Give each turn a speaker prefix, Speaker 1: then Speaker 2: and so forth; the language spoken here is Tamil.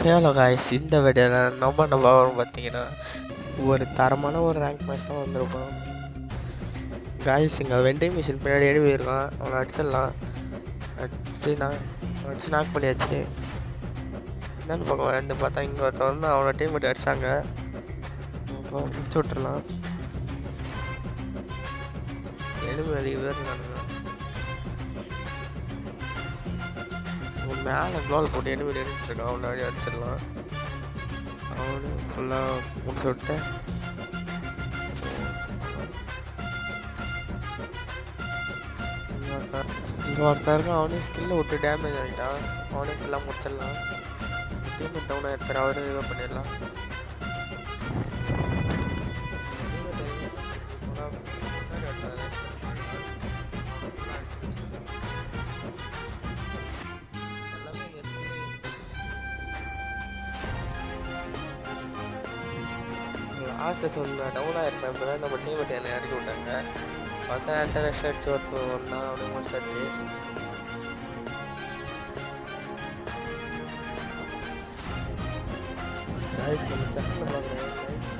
Speaker 1: ஹலோ காய்ஸ், இந்த வீடியோவில் நம்ம என்ன பார்க்குறோம் பார்த்தீங்கன்னா, ஒரு தரமான ஒரு ரேங்க் மேட்ச் தான் வந்திருப்போம் காய்ஸ். இங்கே வெண்டிங் மிஷின் பின்னாடி எழுதி போயிருக்கான், அவனை அடிச்சிடலாம். அடிச்சு நாக் பண்ணியாச்சு. என்னென்னு பக்கம் வந்து பார்த்தா இங்கே ஒருத்தன் வந்து அவனை டீம் மட்டும் அடிச்சாங்க. அப்புறம் பிடிச்சி விட்டுறலாம். எலும்பு அதிக பேர் இருக்கானுங்க. மேலே க்ளோல் போட்டு எலும்பு எடுத்துருக்கான், அவனை அடிச்சிடலாம். அவனு ஃபுல்லாக முடிச்சு விட்டு இங்கே ஒருத்தன் இருக்கான். அவனையும் ஸ்கில்ல விட்டு டேமேஜ் ஆகிட்டான். அவனையும் ஃபுல்லாக முடிச்சிடலாம். டீம் டவுனாக இருக்கிற அவரையும் இது பண்ணிடலாம். லாஸ்ட்டு சொன்ன டவுனாக இருப்பேன். இப்போ தான் நம்ம டீம் என்னை இறக்கி விட்டாங்க. பார்த்தா இன்டர்நெட் அடிச்சு ஒருத்தா அவனுக்கு முடிச்சாச்சு. நம்ம சேனலில் பார்க்குறேன்.